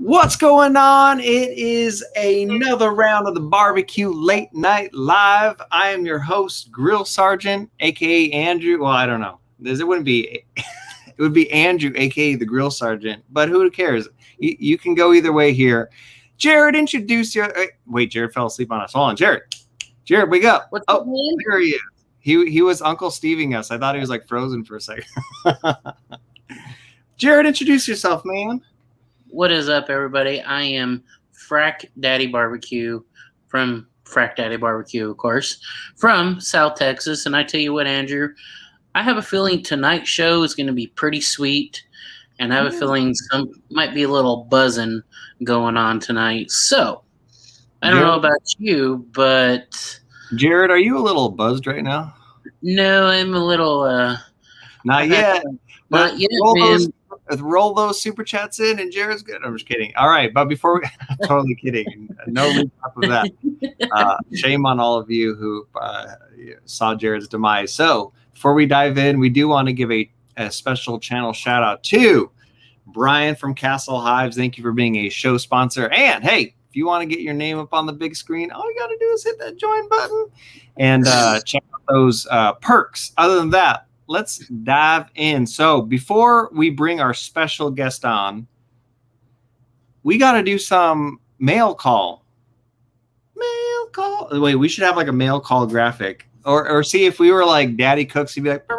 What's going on? It is another round of the Barbecue Late Night Live. I am your host, Grill Sergeant, aka Andrew. Well, I don't know. It wouldn't be. It would be Andrew, aka the Grill Sergeant. But who cares? You can go either way here. Jared, introduce your. Wait, Jared fell asleep on us. Hold on, Jared. Jared, wake up. What's there he is. He was Uncle Steving us. I thought he was like frozen for a second. Jared, introduce yourself, man. What is up, everybody? I am Frack Daddy Barbecue from Frack Daddy Barbecue, of course, from South Texas. And I tell you what, Andrew, I have a feeling tonight's show is going to be pretty sweet. And I have a feeling some might be a little buzzing going on tonight. So, I don't know about you, but... Jared, are you a little buzzed right now? No, I'm a little... Not yet. Not yet, man. Roll those super chats in, and Jared's good. I'm just kidding. All right, but before we, totally kidding. No lead up of that. Shame on all of you who saw Jared's demise. So before we dive in, we do want to give a special channel shout out to Brian from Castle Hives. Thank you for being a show sponsor. And hey, if you want to get your name up on the big screen, all you got to do is hit that join button and check out those perks. Other than that, let's dive in. So before we bring our special guest on, we got to do some mail call. Mail call. Wait, we should have like a mail call graphic, or see if we were like Daddy Cooks. He'd be like,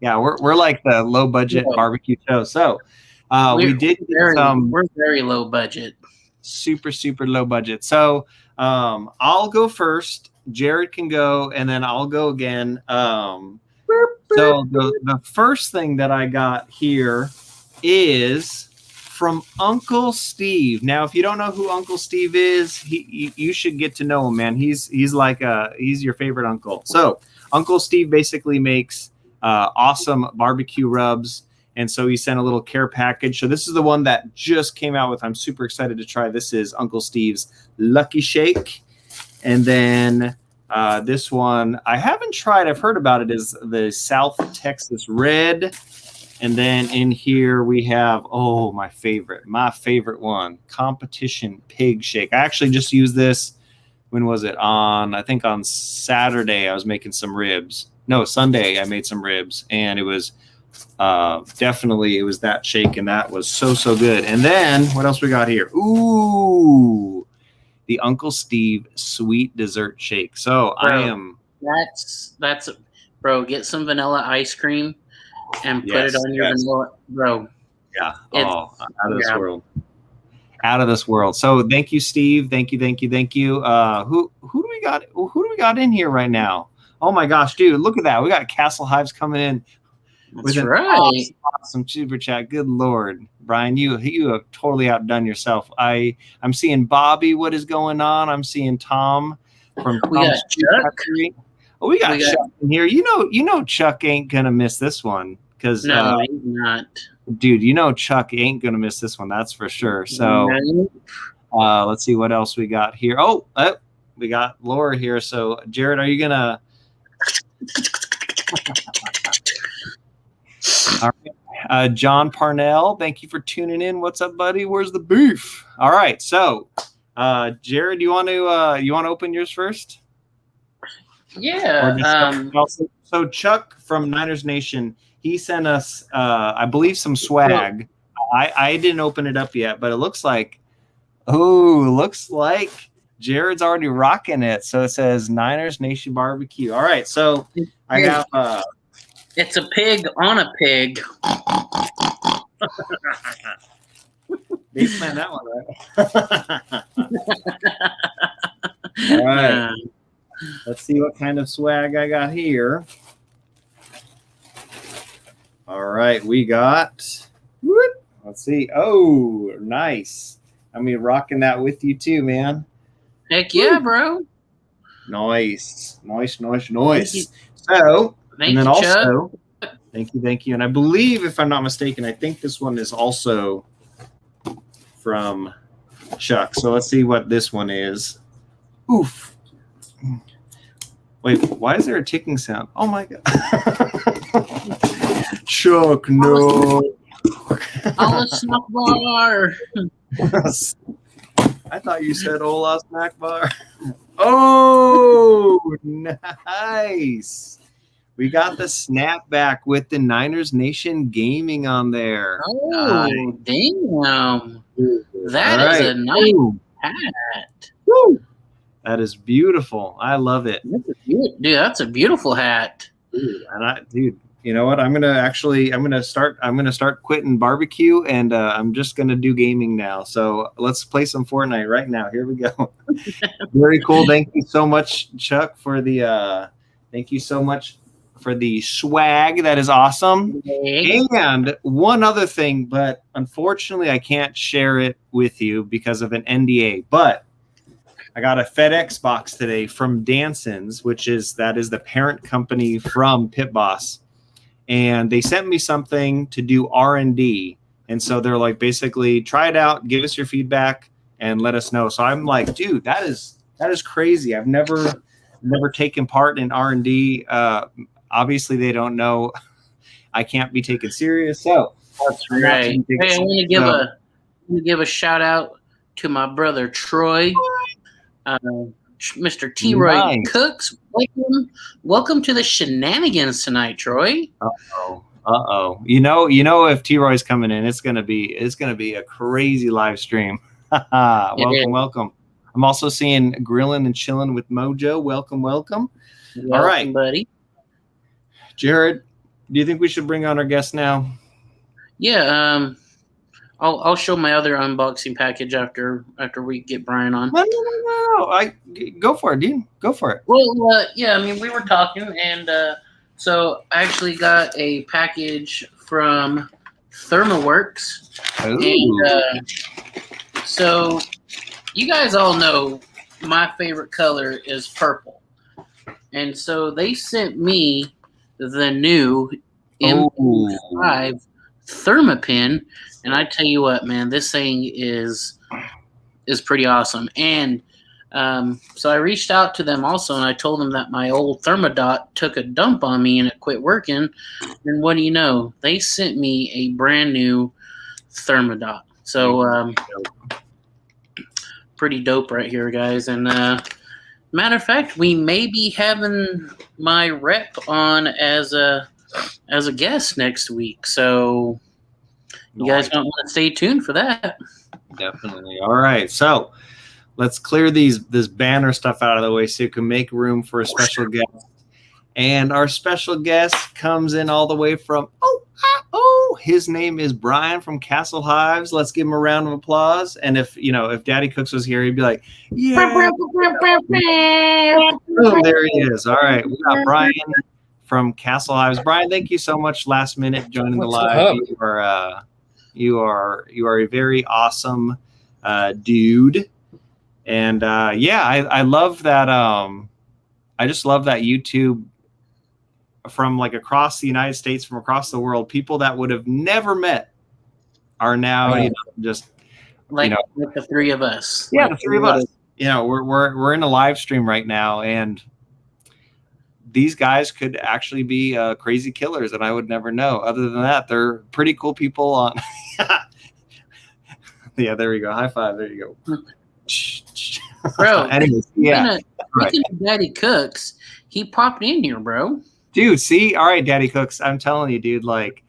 yeah, we're like the low budget barbecue show. So we did we're very low budget, super low budget. So I'll go first. Jared can go, and then I'll go again. So the first thing that I got here is from Uncle Steve. Now, if you don't know who Uncle Steve is, you should get to know him, man. He's like he's your favorite uncle. So Uncle Steve basically makes awesome barbecue rubs, and so he sent a little care package. So this is the one that just came out with. I'm super excited to try. This is Uncle Steve's Lucky Shake, and then. This one I haven't tried. I've heard about it. Is the South Texas Red, and then in here we have my favorite one, Competition Pig Shake. I actually just used this. When was it? I think on Saturday I was making some ribs. No, Sunday I made some ribs, and it was definitely it was that shake, and that was so good. And then what else we got here? Ooh. The Uncle Steve sweet dessert shake. So bro, that's bro. Get some vanilla ice cream and put it on your vanilla, bro. Yeah. Out of this world. Out of this world. So thank you, Steve. Thank you. Who do we got? Who do we got in here right now? Oh my gosh, dude! Look at that. We got Castle Hives coming in. That's right. Awesome super chat. Good Lord. Brian, you have totally outdone yourself. I'm seeing Bobby. What is going on? I'm seeing Tom from Tom's Chuck. Oh, we got Chuck in here. You know Chuck ain't gonna miss this one because no, he's not. Dude, Chuck ain't gonna miss this one. That's for sure. So let's see what else we got here. We got Laura here. So Jared, are you gonna? All right. John Parnell, thank you for tuning in. What's up, buddy? Where's the beef? All right. So, Jared, you want to open yours first? Yeah. So Chuck from Niners Nation, he sent us, I believe, some swag. I didn't open it up yet, but it looks like Jared's already rocking it. So it says Niners Nation Barbecue. All right. So I have. It's a pig on a pig. They planned that one, right? All right. Let's see what kind of swag I got here. All right, we got. Let's see. Oh, nice. I mean, rocking that with you too, man. Heck yeah, bro. Nice. So. Thank you. And I believe, if I'm not mistaken, I think this one is also from Chuck. So let's see what this one is. Oof. Wait, why is there a ticking sound? Oh my God. Chuck, no. Hola snack bar. I thought you said hola snack bar. Oh, nice. We got the snapback with the Niners Nation Gaming on there. Oh, nice. Damn. That All is right. a nice Ooh. hat. Woo. That is beautiful. I love it. Dude, that's a beautiful hat. Dude, you know what? I'm gonna start quitting barbecue, and I'm just gonna do gaming now. So let's play some Fortnite right now. Here we go. Very cool. Thank you so much, Chuck, for the swag. That is awesome. And one other thing, but unfortunately I can't share it with you because of an NDA. But I got a FedEx box today from Danson's, that is the parent company from Pit Boss, and they sent me something to do R&D, and so they're like, basically, try it out, give us your feedback, and let us know. So I'm like, dude, that is crazy. I've never taken part in R&D. Obviously, they don't know I can't be taken serious. So that's right. Hey, I want to give a shout out to my brother Troy. Mr. T-Roy Cooks, welcome to the shenanigans tonight, Troy. Uh-oh. You know, if T-Roy's coming in, it's gonna be a crazy live stream. Welcome. I'm also seeing Grilling and Chilling with Mojo. Welcome. All right, buddy. Jared, do you think we should bring on our guest now? Yeah. I'll show my other unboxing package after we get Brian on. No. Go for it, dude. Go for it. Well, yeah. I mean, we were talking, and so I actually got a package from ThermoWorks, and so you guys all know my favorite color is purple, and so they sent me the new MP5 Thermopin. And I tell you what, man, this thing is pretty awesome. And so I reached out to them also, and I told them that my old Thermodot took a dump on me and it quit working. And what do you know? They sent me a brand new Thermodot. So pretty dope right here, guys. And matter of fact, we may be having my rep on as a guest next week. So you guys don't want to stay tuned for that. Definitely. All right. So let's clear this banner stuff out of the way so you can make room for a special guest. And our special guest comes in all the way from, his name is Brian from Castle Hives. Let's give him a round of applause. And if Daddy Cooks was here, he'd be like, yeah. Boom, there he is. All right. We got Brian from Castle Hives. Brian, thank you so much last minute joining the live. You are a very awesome dude, and I love that. I just love that YouTube from like across the United States, from across the world, people that would have never met are now just like the three of us. Yeah, the three of us. We're in a live stream right now, and these guys could actually be crazy killers, and I would never know. Other than that, they're pretty cool people on. Yeah, there we go. High five. There you go. Bro, anyways, yeah. Speaking of Daddy Cooks, he popped in here, bro. Dude, see? All right, Daddy Cooks. I'm telling you, dude, like,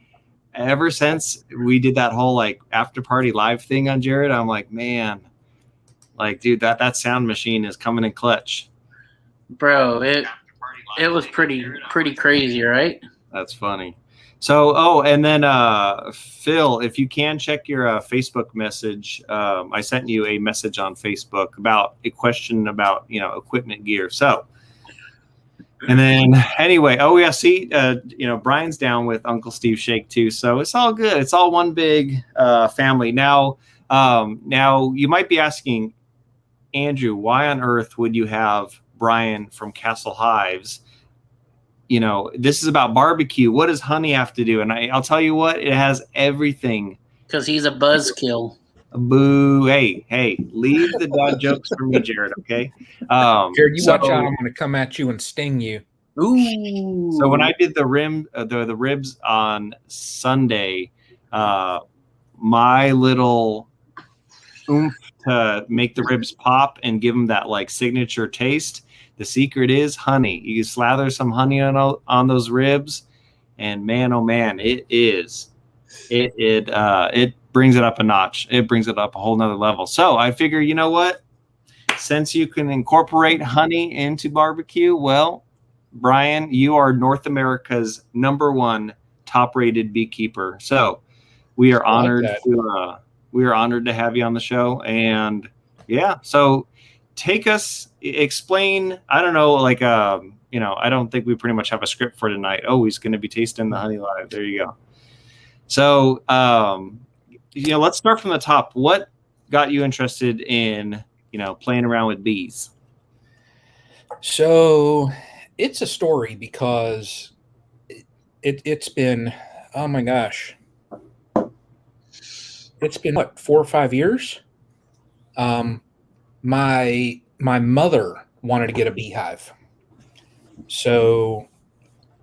ever since we did that whole, like, after-party live thing on Jared, I'm like, man, like, dude, that sound machine is coming in clutch. Bro, it was pretty crazy, right? That's funny. So, and then Phil, if you can check your Facebook message, I sent you a message on Facebook about a question about equipment gear. So, and then anyway, see, Brian's down with Uncle Steve Shake too, so it's all good. It's all one big family. Now you might be asking, Andrew, why on earth would you have Brian from Castle Hives? This is about barbecue. What does honey have to do? And I'll tell you what, it has everything. Because he's a buzzkill. Boo. Hey, leave the dad jokes for me, Jared, okay? Jared, watch out. I'm going to come at you and sting you. Ooh. So when I did the ribs on Sunday, my little oomph to make the ribs pop and give them that like signature taste. The secret is honey. You slather some honey on those ribs, and man, oh man, it brings it up a notch. It brings it up a whole nother level. So I figure, you know what? Since you can incorporate honey into barbecue, well, Brian, you are North America's #1 top-rated beekeeper. So we are honored to have you on the show. And yeah, so explain. I don't know, like I don't think we pretty much have a script for tonight. Oh, he's going to be tasting the honey live. There you go. So let's start from the top. What got you interested in playing around with bees? So it's a story because it's been, oh my gosh, it's been what, 4 or 5 years? My mother wanted to get a beehive. So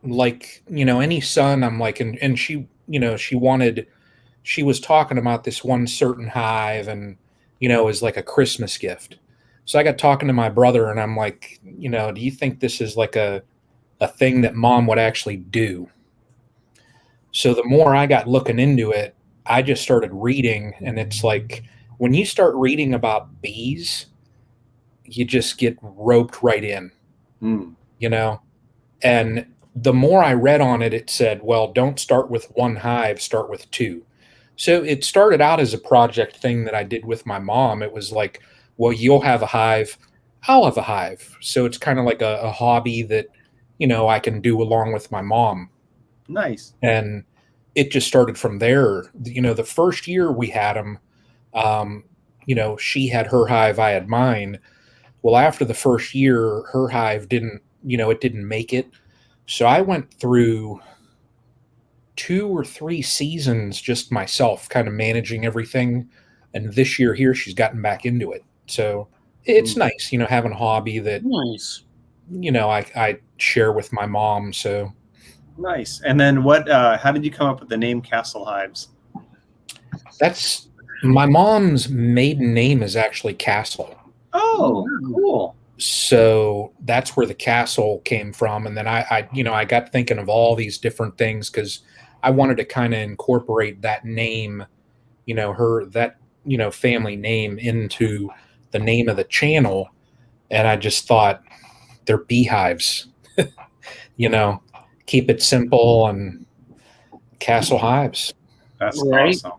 like, any son, I'm like, and she, she was talking about this one certain hive and, as like a Christmas gift. So I got talking to my brother and I'm like, do you think this is like a thing that mom would actually do? So the more I got looking into it, I just started reading, and it's like when you start reading about bees, you just get roped right in, and the more I read on it, it said, well, don't start with one hive, start with 2. So it started out as a project thing that I did with my mom. It was like, well, you'll have a hive, I'll have a hive. So it's kind of like a hobby that, I can do along with my mom. Nice. And it just started from there. The first year we had them, she had her hive, I had mine. Well, after the first year, her hive didn't make it. So I went through 2 or 3 seasons just myself, kind of managing everything. And this year here, she's gotten back into it. So it's nice, having a hobby that, nice. I share with my mom. So nice. And then how did you come up with the name Castle Hives? That's my mom's maiden name is actually Castle. Oh, cool. So that's where the castle came from. And then I got thinking of all these different things because I wanted to kind of incorporate that name, family name into the name of the channel. And I just thought they're beehives, keep it simple, and Castle Hives. That's awesome.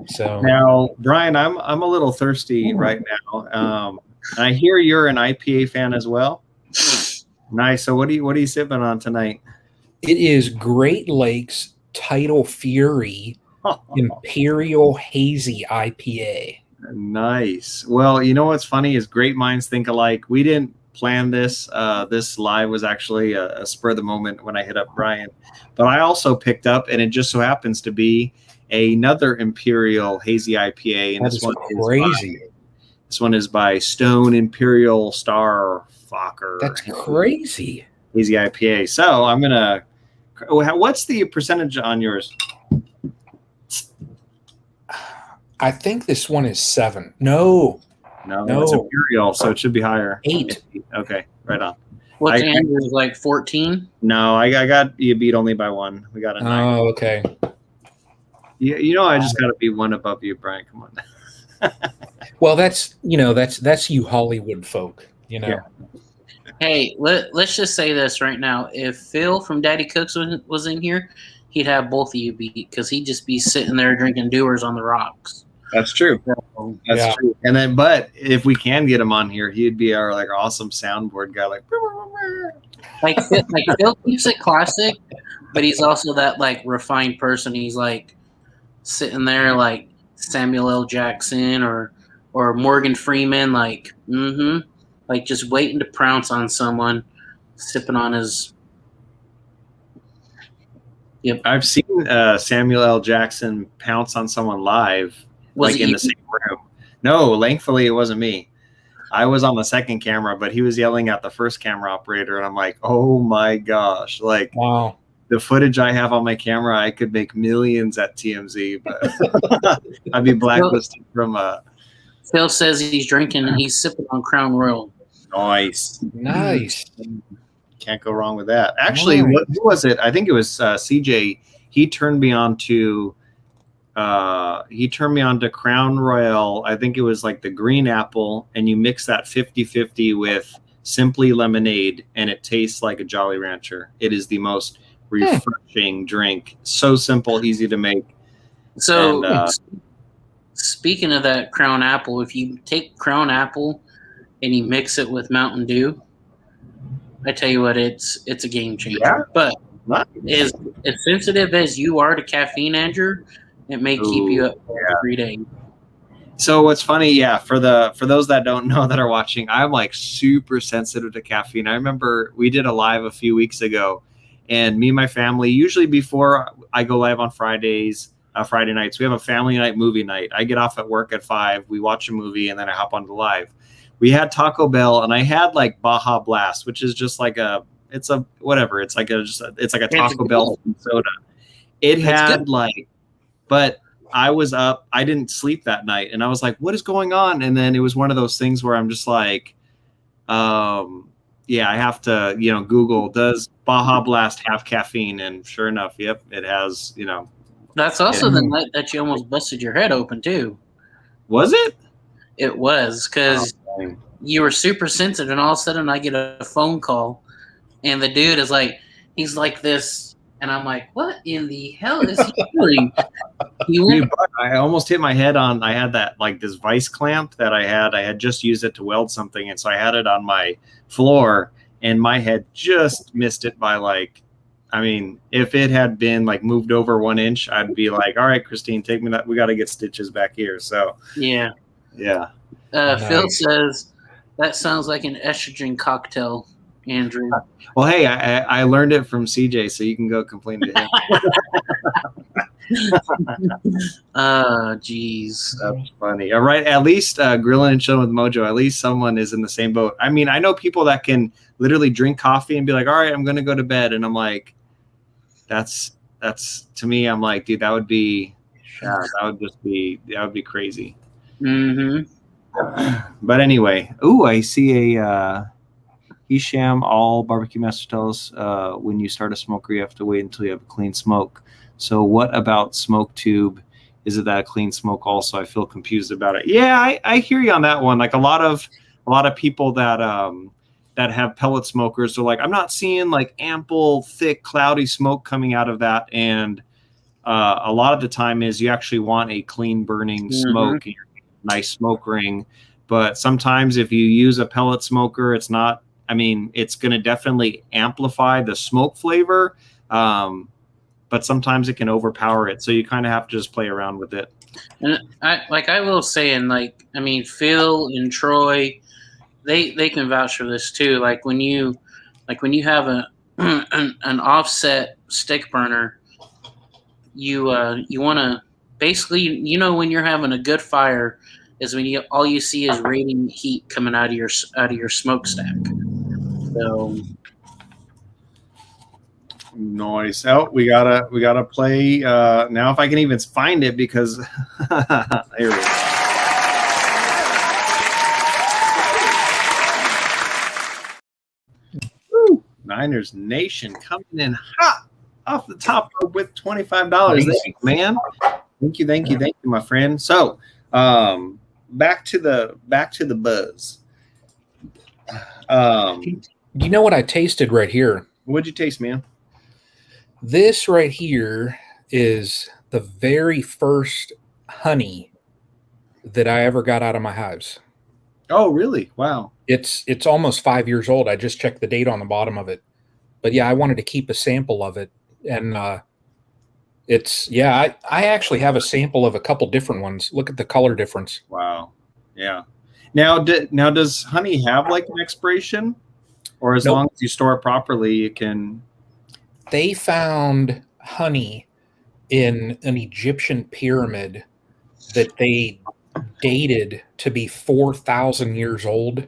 So now, Brian, I'm a little thirsty right now. I hear you're an IPA fan as well. Nice. So what are you sipping on tonight? It is Great Lakes Tidal Fury Imperial Hazy IPA. Nice. Well, what's funny is great minds think alike. We didn't plan this. This live was actually a spur of the moment when I hit up Brian. But I also picked up, and it just so happens to be another Imperial Hazy IPA. And this one is crazy. This one is by Stone Imperial Star Fokker. That's crazy. Hazy IPA. So I'm gonna. What's the percentage on yours? I think this one is 7. No, it's Imperial, so it should be higher. 8. Okay, right on. What's Andrew's, like 14? No, I got you beat only by 1. We got a 9. Oh, okay. I just got to be 1 above you, Brian. Come on. Well, that's you Hollywood folk, Yeah. Hey, let's just say this right now. If Phil from Daddy Cooks was in here, he'd have both of you beat because he'd just be sitting there drinking Dewar's on the rocks. That's true. That's true. And then, but if we can get him on here, he'd be our awesome soundboard guy. Like Phil keeps it classic, but he's also that refined person. He's sitting there like Samuel L. Jackson or Morgan Freeman, just waiting to pounce on someone, sipping on his. Yep. I've seen Samuel L. Jackson pounce on someone live, in the same room. No, thankfully it wasn't me. I was on the second camera, but he was yelling at the first camera operator, and I'm like, oh my gosh, wow. the footage I have on my camera, I could make millions at TMZ, but I'd be blacklisted from Phil says he's sipping on Crown Royal. Nice. Can't go wrong with that. Actually, who was it? I think it was CJ. He turned me on to Crown Royal. I think it was like the green apple, and you mix that 50-50 with Simply Lemonade, and it tastes like a Jolly Rancher. It is the most refreshing drink. So simple, easy to make. So speaking of that Crown Apple, if you take Crown Apple and you mix it with Mountain Dew, I tell you what, it's a game changer. Yeah. But as sensitive as you are to caffeine, Andrew, it may keep you up for 3 days. So what's funny, for those that don't know that are watching, I'm like super sensitive to caffeine. I remember we did a live a few weeks ago, and me and my family, usually before I go live on Friday nights, we have a family night, movie night. I get off at work at 5, we watch a movie, and then I hop on the live. We had Taco Bell, and I had like Baja Blast, which is just like it's like a Taco Bell soda. It had but I was up, I didn't sleep that night, and I was like, what is going on? And then it was one of those things where I'm just like, I have to, Google, does Baja Blast have caffeine? And sure enough, yep, it has, That's also the night that you almost busted your head open too. Was it? It was, because you were super sensitive, and all of a sudden I get a phone call, and the dude is like, he's like this, and I'm like, what in the hell is he doing? I almost hit my head on, I had that, like this vice clamp that I had just used it to weld something, and so I had it on my floor, and my head just missed it by if it had been like moved over 1 inch, I'd be like, all right, Christine, take me that. We got to get stitches back here. So yeah. Phil says that sounds like an estrogen cocktail, Andrew. Well, hey, I learned it from CJ, so you can go complain to him. Oh, jeez. That's funny. All right, at least Grilling and Chilling with Mojo, at least someone is in the same boat. I mean, I know people that can literally drink coffee and be like, all right, I'm going to go to bed. And I'm like, that's to me, I'm like, dude, that would be crazy. Mm-hmm. But anyway, I see a Hisham all barbecue master tells when you start a smoker, you have to wait until you have a clean smoke. So what about smoke tube? Is it that a clean smoke also? I feel confused about it. Yeah, I hear you on that one. Like a lot of people that have pellet smokers are like, I'm not seeing like ample, thick, cloudy smoke coming out of that. And a lot of the time is you actually want a clean burning smoke, nice smoke ring. But sometimes if you use a pellet smoker, it's not, it's going to definitely amplify the smoke flavor. But sometimes it can overpower it. So you kind of have to just play around with it. And I will say, and Phil and Troy, they can vouch for this too. Like when you have an offset stick burner, you want to basically, when you're having a good fire is when all you see is radiant heat coming out of your smokestack. So nice. Oh, we gotta play now. If I can even find it, because here we go. Woo. Niners Nation coming in hot off the top with $25. Thank you, man. Thank you, my friend. So, back to the buzz. You know what I tasted right here? What'd you taste, man? This right here is the very first honey that I ever got out of my hives. Oh, really? Wow. It's almost 5 years old. I just checked the date on the bottom of it. But yeah, I wanted to keep a sample of it. And I actually have a sample of a couple different ones. Look at the color difference. Wow. Yeah. Now does honey have like an expiration? Or as long as you store it properly, you can... They found honey in an Egyptian pyramid that they dated to be 4,000 years old,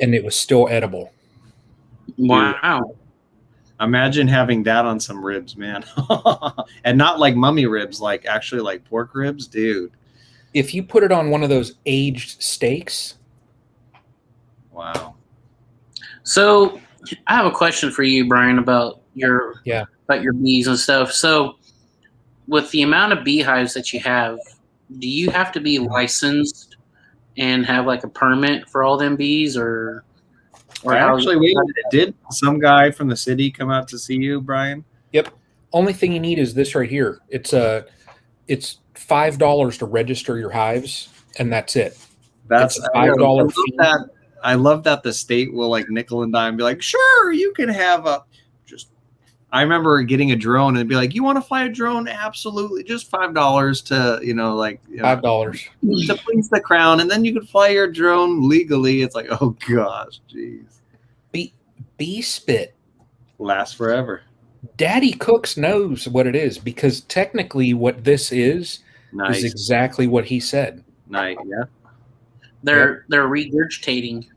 and it was still edible. Wow. Imagine having that on some ribs, man. And not like mummy ribs, like actually like pork ribs, dude. If you put it on one of those aged steaks. Wow. So I have a question for you, Brian, about your bees and stuff. So with the amount of beehives that you have, do you have to be licensed and have like a permit for all them bees, or Actually, did some guy from the city come out to see you, Brian? Yep. Only thing you need is this right here. It's $5 to register your hives, and that's it. That's a $5 fee. I love that the state will like nickel and dime, be like, sure, you can have a just. I remember getting a drone and be like, you want to fly a drone? Absolutely, just $5 to $5 to please the crown, and then you can fly your drone legally. It's like, oh gosh, jeez. Bee spit lasts forever. Daddy Cooks knows what it is, because technically what this is exactly what he said. Nice, yeah. They're regurgitating.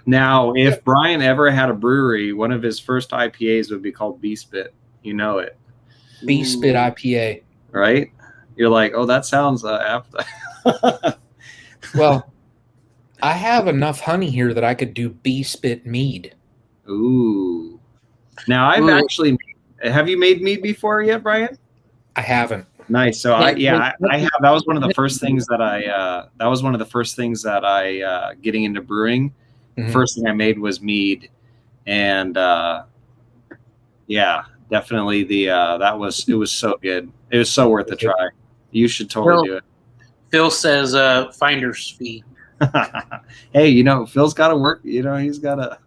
Now, if Brian ever had a brewery, one of his first IPAs would be called Bee Spit. You know it. Bee Spit IPA. Right? You're like, oh, that sounds appetizing. Well, I have enough honey here that I could do Bee Spit mead. Ooh. Now, actually, have you made mead before yet, Brian? I haven't. Nice. So I have. That was one of the first things that I getting into brewing. Mm-hmm. First thing I made was mead, and definitely it was so good. It was so worth a try. You should totally do it. Phil says finder's fee. Hey, Phil's got to work. He's got to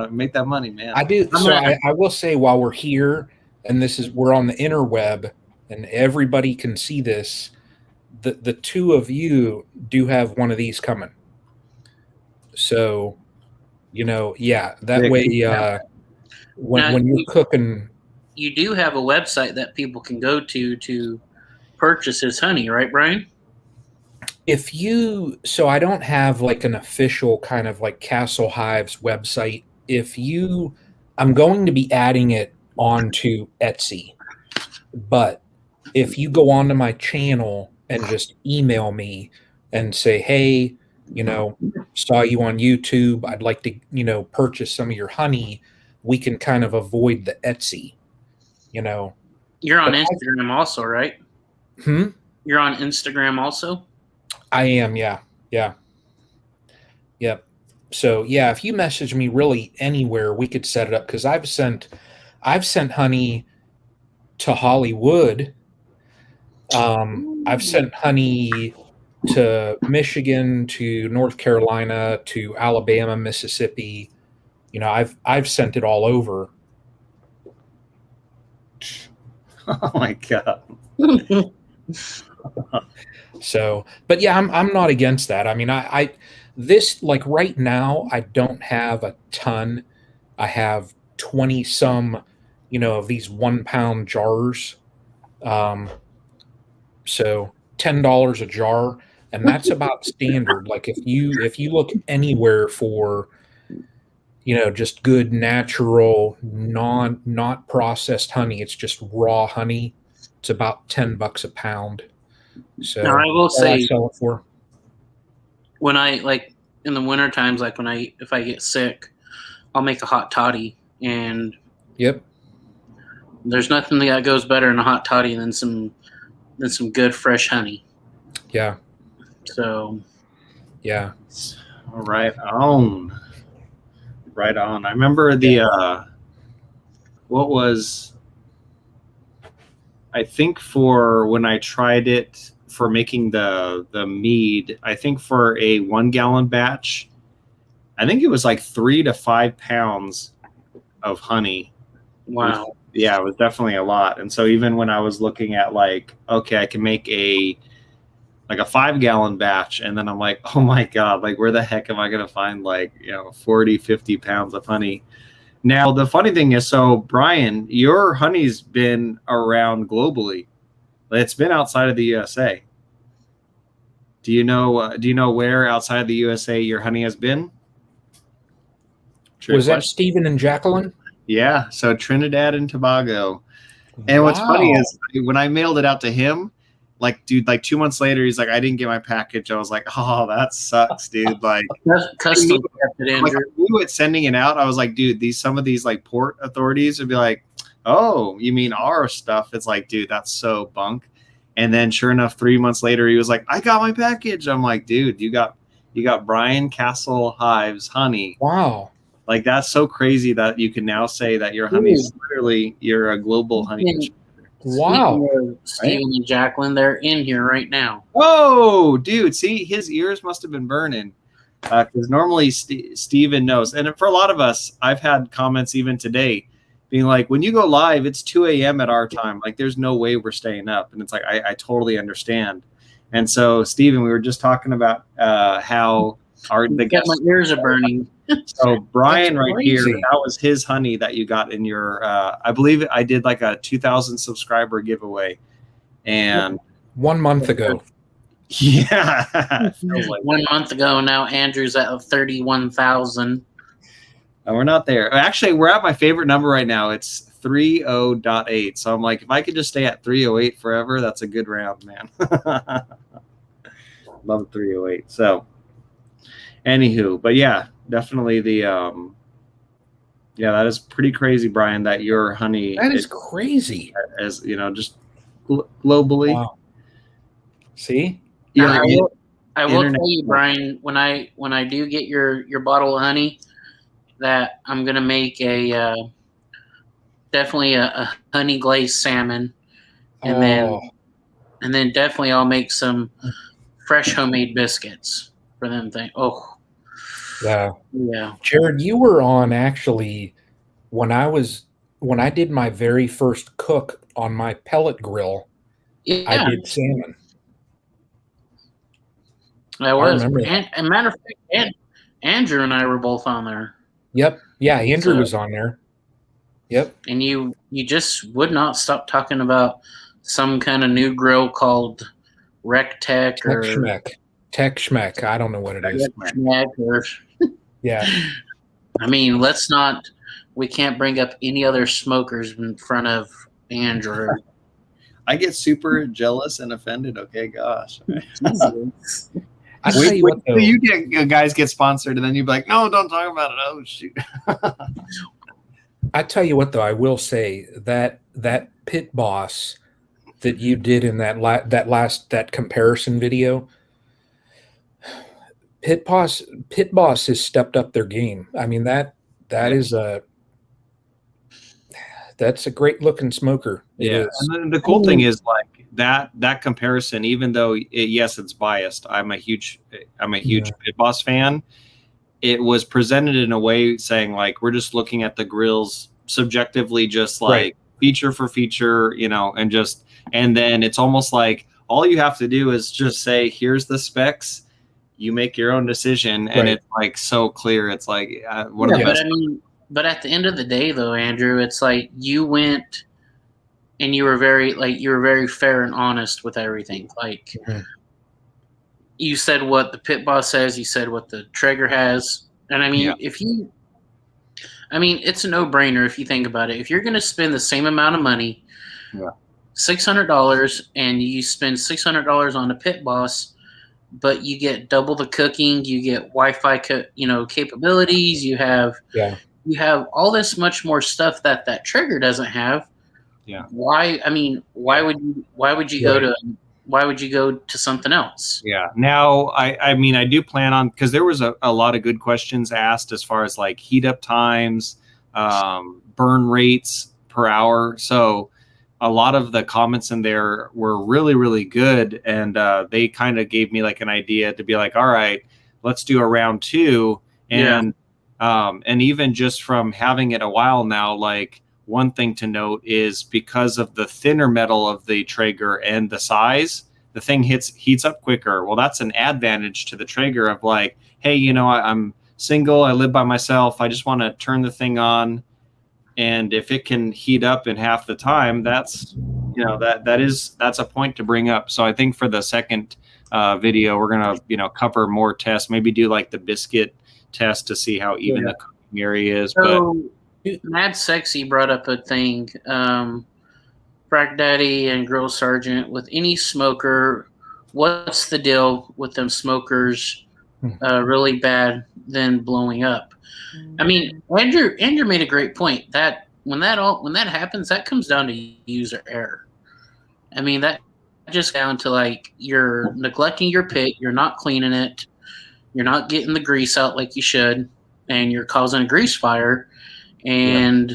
make that money, man. I do. So I will say, while we're here, and we're on the interweb, and everybody can see this, the two of you do have one of these coming. So, that way, when you're cooking, you do have a website that people can go to purchase his honey, right, Brian? So I don't have like an official kind of like Castle Hives website. I'm going to be adding it onto Etsy, but if you go onto my channel and just email me and say, hey, saw you on YouTube, I'd like to, purchase some of your honey, we can kind of avoid the Etsy, You're on Instagram also, right? You're on Instagram also? I am, yeah. Yep. So if you message me really anywhere, we could set it up, because I've sent honey to Hollywood. I've sent honey to Michigan, to North Carolina, to Alabama, Mississippi. I've sent it all over. Oh my God. So, but yeah, I'm not against that. I mean, this, like right now, I don't have a ton. I have 20 some, of these 1 pound jars. So $10 a jar, and that's about standard. Like if you look anywhere for, just good natural, not processed honey, it's just raw honey, it's about $10 a pound. So now, I will say, I sell it for, when I like in the winter times, like if I get sick, I'll make a hot toddy, and there's nothing that goes better in a hot toddy than some good fresh honey. Yeah. So. Yeah. Right on. Right on. I remember I think for when I tried it for making the mead, I think for a 1 gallon batch, I think it was like 3 to 5 pounds of honey. Wow. It was definitely a lot. And so even when I was looking at like, okay, I can make a 5 gallon batch, and then I'm like, oh my God, like where the heck am I going to find 40, 50 pounds of honey? Now, the funny thing is, so Brian, your honey's been around globally. It's been outside of the USA. Do you know where outside of the USA your honey has been? Was that Stephen and Jacqueline? Yeah, so Trinidad and Tobago. And what's funny Wow. is when I mailed it out to him, like, dude, like 2 months later, he's like, I didn't get my package. I was like, oh, that sucks, dude. Like, Custom kept it, like, Andrew. I knew it sending it out. I was like, dude, some of these like port authorities would be like, oh, you mean our stuff? It's like, dude, that's so bunk. And then sure enough, 3 months later, he was like, I got my package. I'm like, dude, you got Brian Castle Hives honey. Wow. Like, that's so crazy that you can now say that your honey's literally, you're a global honey. Wow. Steven and Jacqueline, they're in here right now. Oh, dude, see, his ears must have been burning. Because normally Steven knows. And for a lot of us, I've had comments even today being like, when you go live, it's 2 a.m. at our time. Like, there's no way we're staying up. And it's like, I totally understand. And so, Steven, we were just talking about how the guests. My ears are burning. So Brian right here, that was his honey that you got in your, I believe I did like a 2,000 subscriber giveaway. And 1 month ago. Yeah. Like 1 month ago. Now Andrew's at 31,000. We're not there. Actually, we're at my favorite number right now. It's 30.8. So I'm like, if I could just stay at 308 forever, that's a good round, man. Love 308. So anywho, but yeah, definitely the yeah, that is pretty crazy, Brian, that your honey is crazy. As you know, just globally. Wow. See? Yeah, I will tell you, Brian, when I do get your bottle of honey, that I'm gonna make a definitely a honey glazed salmon, and then definitely I'll make some fresh homemade biscuits for them. Oh, yeah. Jared, you were on actually when I did my very first cook on my pellet grill. Yeah. I did salmon. I was. And matter of fact, Andrew and I were both on there. Yep. Yeah, Andrew was on there. Yep. And you just would not stop talking about some kind of new grill called Rec-Tech or Tech Schmeck. I don't know what it is. Yeah. I mean, we can't bring up any other smokers in front of Andrew. I get super jealous and offended. Okay, gosh. I tell you what, though, you guys get sponsored, and then you'd be like, "No, don't talk about it." Oh shoot! I tell you what, though, I will say that Pit Boss that you did in that comparison video, Pit Boss has stepped up their game. I mean that's a great looking smoker. Yeah, and the cool thing is like that comparison. Even though yes, it's biased. I'm a huge Pit Boss fan. It was presented in a way saying like we're just looking at the grills subjectively, just like feature for feature, and then it's almost like all you have to do is just say, "Here's the specs." You make your own decision, and it's like so clear. It's like one of the best. But at the end of the day, though, Andrew, it's like you went and you were very fair and honest with everything. Like you said what the Pit Boss says, you said what the Traeger has, and I mean, it's a no-brainer if you think about it. If you're going to spend the same amount of money, $600, and you spend $600 on a Pit Boss, but you get double the cooking, you get Wi-Fi, capabilities, you have all this much more stuff that Traeger doesn't have. Yeah. Why would you go to something else? Yeah. Now, I do plan on, because there was a lot of good questions asked as far as like heat up times, burn rates per hour. So a lot of the comments in there were really, really good. And they kind of gave me like an idea to be like, all right, let's do a round 2. And even just from having it a while now, like one thing to note is because of the thinner metal of the Traeger and the size, the thing heats up quicker. Well, that's an advantage to the Traeger of like, hey, I'm single, I live by myself, I just want to turn the thing on, and if it can heat up in half the time, that's that's a point to bring up. So I think for the second video, we're gonna cover more tests, maybe do like the biscuit test to see how even the cooking area is. So Mad Sexy brought up a thing. Frack Daddy and Grill Sergeant, with any smoker, what's the deal with them smokers really bad then blowing up? I mean, Andrew made a great point that when that happens, that comes down to user error. I mean, that just down to like you're neglecting your pit, you're not cleaning it, you're not getting the grease out like you should, and you're causing a grease fire, and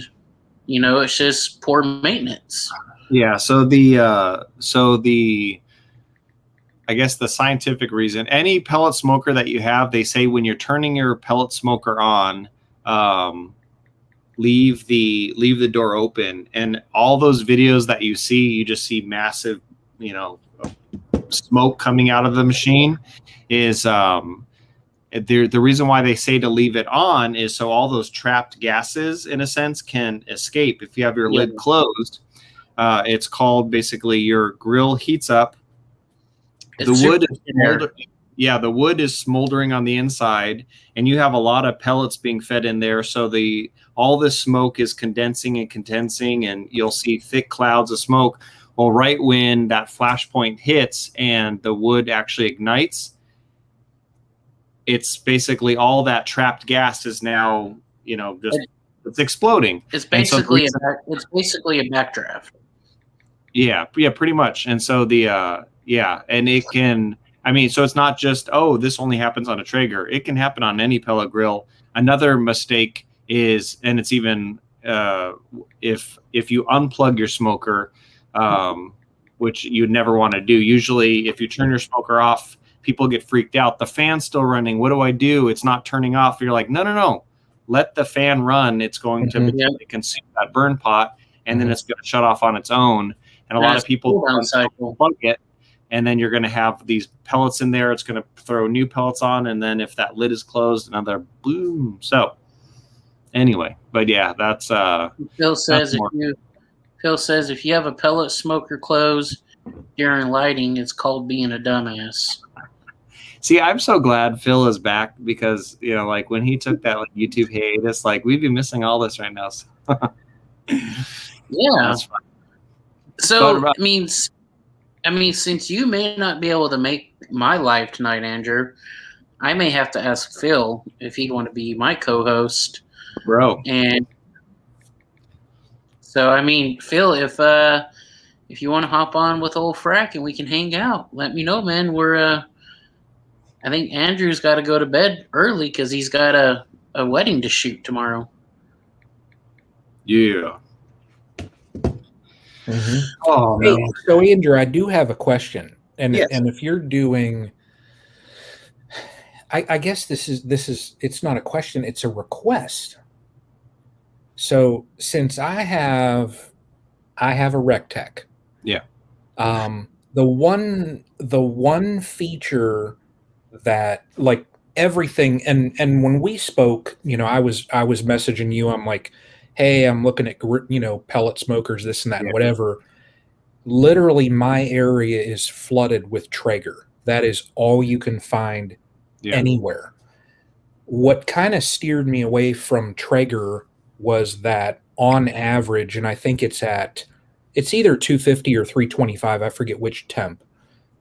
it's just poor maintenance. Yeah. So I guess the scientific reason, any pellet smoker that you have, they say when you're turning your pellet smoker on, leave the door open. And all those videos that you see, you just see massive, smoke coming out of the machine. Is the reason why they say to leave it on is so all those trapped gases, in a sense, can escape. If you have your lid closed, it's called basically your grill heats up. The wood is smoldering on the inside, and you have a lot of pellets being fed in there. So all this smoke is condensing, and you'll see thick clouds of smoke. Well, right when that flash point hits and the wood actually ignites, it's basically all that trapped gas is now, it's exploding. It's basically a backdraft. Yeah, pretty much. And so and it can, so it's not just, this only happens on a Traeger. It can happen on any pellet grill. Another mistake is, and it's even if you unplug your smoker, which you'd never want to do. Usually if you turn your smoker off, people get freaked out. The fan's still running. What do I do? It's not turning off. You're like, no. Let the fan run. It's going to consume that burn pot, and then it's going to shut off on its own. And a lot of people plug it, and then you're going to have these pellets in there. It's going to throw new pellets on, and then if that lid is closed, another boom. So anyway, but yeah, that's Phil says if you have a pellet smoker closed during lighting, it's called being a dumbass. See, I'm so glad Phil is back because like when he took that YouTube hiatus, like we'd be missing all this right now. So. Yeah. That's fine. So it means, since you may not be able to make my live tonight, Andrew, I may have to ask Phil if he'd want to be my co-host, bro. And so, Phil, if you want to hop on with old Frack and we can hang out, let me know, man. I think Andrew's got to go to bed early because he's got a wedding to shoot tomorrow. Yeah. Mm-hmm. Oh, no. Hey, so Andrew, I do have a question, and if you're doing, I guess this is it's not a question, it's a request. So since I have a Rectech, the one feature that like everything, and when we spoke, I was messaging you, I'm like, hey, I'm looking at, pellet smokers, this and that, and whatever. Literally, my area is flooded with Traeger. That is all you can find anywhere. What kind of steered me away from Traeger was that on average, and I think it's either 250 or 325, I forget which temp,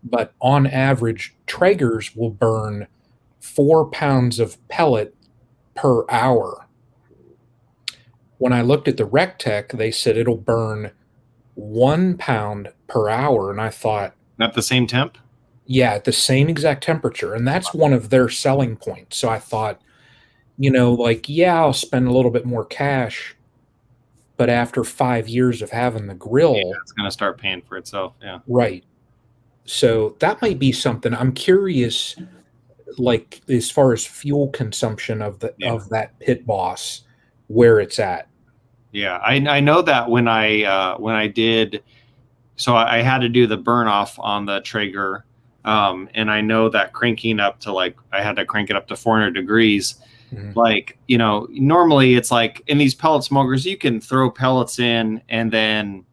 but on average, Traegers will burn 4 pounds of pellet per hour. When I looked at the Rectech, they said it'll burn 1 pound per hour. And I thought... At the same temp? Yeah, at the same exact temperature. And that's one of their selling points. So I thought, I'll spend a little bit more cash. But after 5 years of having the grill... Yeah, it's going to start paying for itself, yeah. Right. So that might be something. I'm curious, like, as far as fuel consumption of that Pit Boss... where it's at. Yeah, I know that when I did, so I had to do the burn off on the Traeger, and I know that cranking up to I had to crank it up to 400 degrees. Mm-hmm. Normally it's like in these pellet smokers, you can throw pellets in and then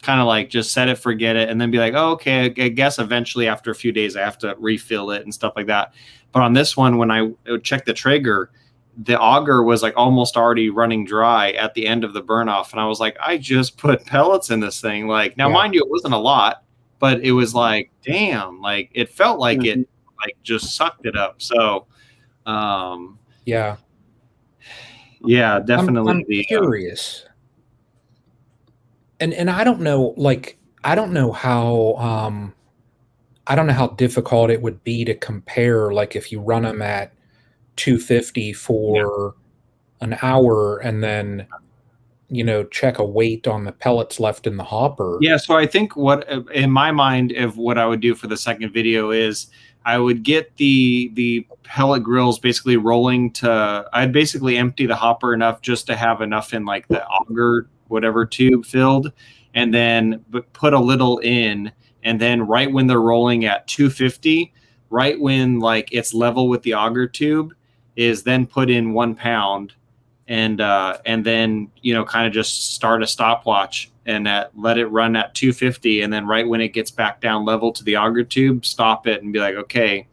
kind of just set it, forget it, and then be like, oh, okay, I guess eventually after a few days I have to refill it and stuff like that. But on this one, when I checked the Traeger, the auger was like almost already running dry at the end of the burn off. And I was like, I just put pellets in this thing. Like, now, mind you, it wasn't a lot, but it was like, damn, like it felt like it like just sucked it up. So, yeah, definitely. I'm curious. And I don't know, like, I don't know how difficult it would be to compare, like if you run them at 250 for an hour and then, you know, check a weight on the pellets left in the hopper. Yeah. So I think what, in my mind, of what I would do for the second video is I would get the pellet grills basically rolling to, I'd basically empty the hopper enough just to have enough in like the auger, whatever tube filled, and then put a little in. And then right when they're rolling at 250, right when like it's level with the auger tube, is then put in 1 pound, and then, you know, kind of just start a stopwatch and let it run at 250, and then right when it gets back down level to the auger tube, stop it and be like, okay,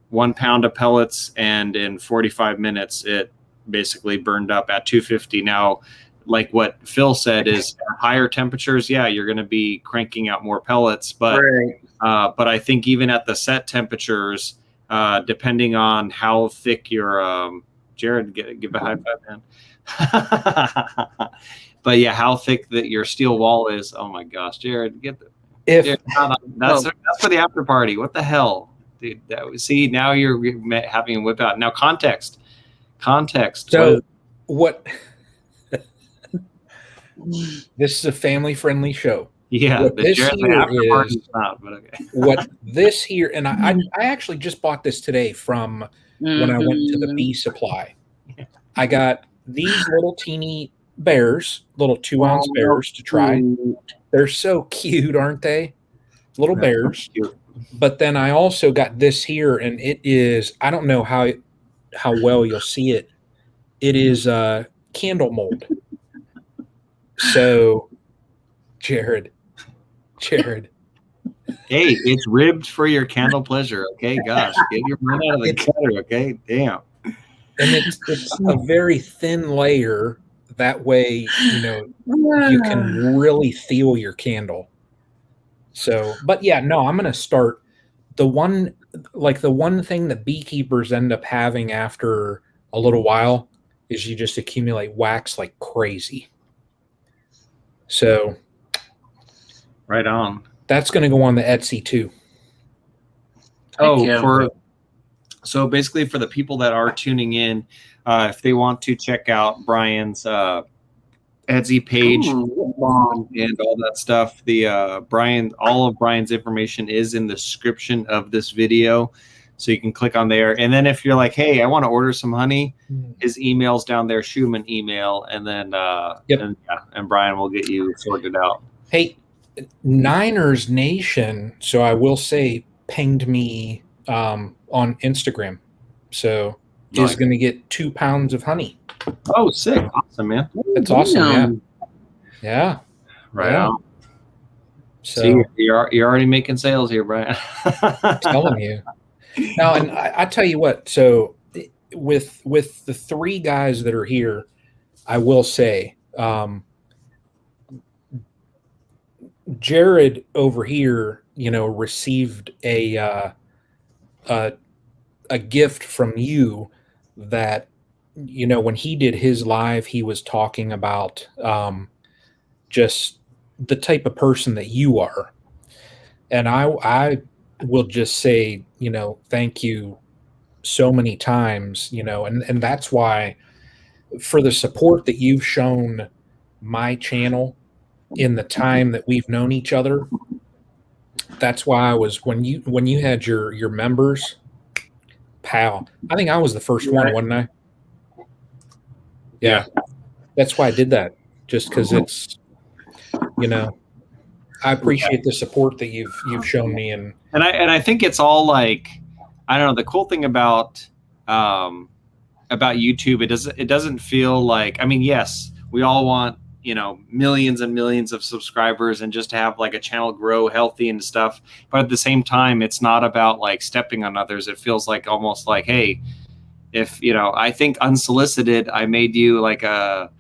1 pound of pellets, and in 45 minutes it basically burned up at 250. Now, like what Phil said, is at higher temperatures, yeah, you're going to be cranking out more pellets, but but I think even at the set temperatures, depending on how thick your Jared, give a high five, man. But yeah, how thick that your steel wall is. Oh my gosh, Jared, that's for the after party. What the hell, dude? See, now you're having a whip out. Now context. So what? This is a family-friendly show. Yeah, what this here is not, but okay. What this here, and I actually just bought this today from when I went to the bee supply. I got these little teeny bears, little 2-ounce bears to try. They're so cute, aren't they? Little bears. But then I also got this here, and it is, I don't know how well you'll see it. It is candle mold. So, Jared. Hey, it's ribbed for your candle pleasure, okay? Gosh, get your mind out of the gutter, okay? Damn. And it's a very thin layer. That way, you know, you can really feel your candle. So, but yeah, no, I'm going to start the one thing that beekeepers end up having after a little while is you just accumulate wax like crazy. So, right on. That's going to go on the Etsy too. So basically, for the people that are tuning in, if they want to check out Brian's Etsy page and all that stuff, all of Brian's information is in the description of this video, so you can click on there. And then if you're like, hey, I want to order some honey, his email's down there. Shoot him an email, and then and Brian will get you sorted out. Hey, Niners Nation. So I will say, pinged me on Instagram. So is going to get 2 pounds of honey. Oh, sick! Awesome, man. That's awesome. Yeah. Right on. So see, you're already making sales here, Brian. I'm telling you. Now, and I tell you what. So with the 3 guys that are here, I will say, Jared over here, you know, received a gift from you that, you know, when he did his live, he was talking about just the type of person that you are. And I will just say, you know, thank you so many times, you know, and that's why, for the support that you've shown my channel in the time that we've known each other. That's why I was, when you had your members, pal, I think I was the first one, wasn't I? Yeah. That's why I did that. Just because it's, you know, I appreciate the support that you've shown me, and I think it's all like, I don't know, the cool thing about YouTube, it doesn't feel like, I mean, yes, we all want, you know, millions and millions of subscribers and just to have like a channel grow healthy and stuff. But at the same time, it's not about like stepping on others. It feels like almost like, hey, if I think unsolicited, I made you like a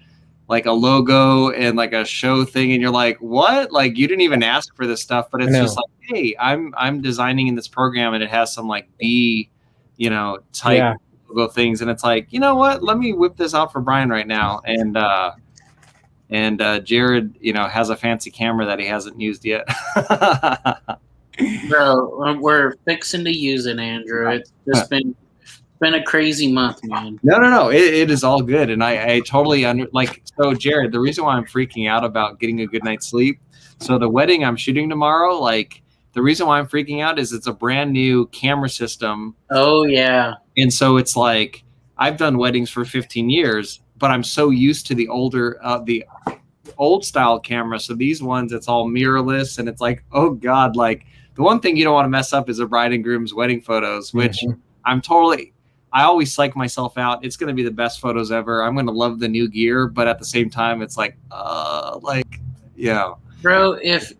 logo and like a show thing, and you're like, what? Like, you didn't even ask for this stuff, but it's just like, hey, I'm designing in this program, and it has some like bee, type logo things, and it's like, you know what? Let me whip this out for Brian right now, and Jared, has a fancy camera that he hasn't used yet. Bro, we're fixing to use it, Andrew. It's just been a crazy month, man. No. It is all good. And I totally so Jared, the reason why I'm freaking out about getting a good night's sleep. So the wedding I'm shooting tomorrow, like the reason why I'm freaking out is it's a brand new camera system. Oh yeah. And so it's like, I've done weddings for 15 years, but I'm so used to the old style camera. So these ones, it's all mirrorless, and it's like, oh God, like the one thing you don't want to mess up is a bride and groom's wedding photos, which I always psych myself out. It's going to be the best photos ever. I'm going to love the new gear, but at the same time, it's like, yeah. Bro, if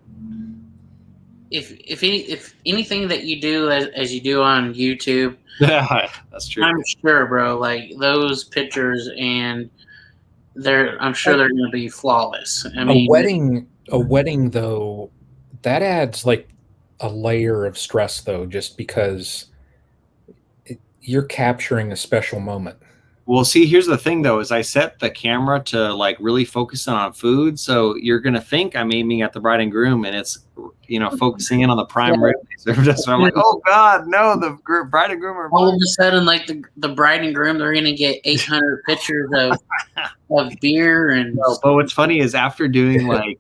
anything that you do as you do on YouTube, yeah, that's true. I'm sure, bro. Like those pictures, and I'm sure they're going to be flawless. I mean, a wedding though, that adds like a layer of stress though, just because you're capturing a special moment. Well, see, here's the thing though, is I set the camera to like really focus on food. So you're going to think I'm aiming at the bride and groom, and it's, focusing in on the prime rib. So I'm like, oh God, no, the bride and groom are all of a sudden, like the bride and groom, they're going to get 800 pictures of beer. And but what's funny is after doing like,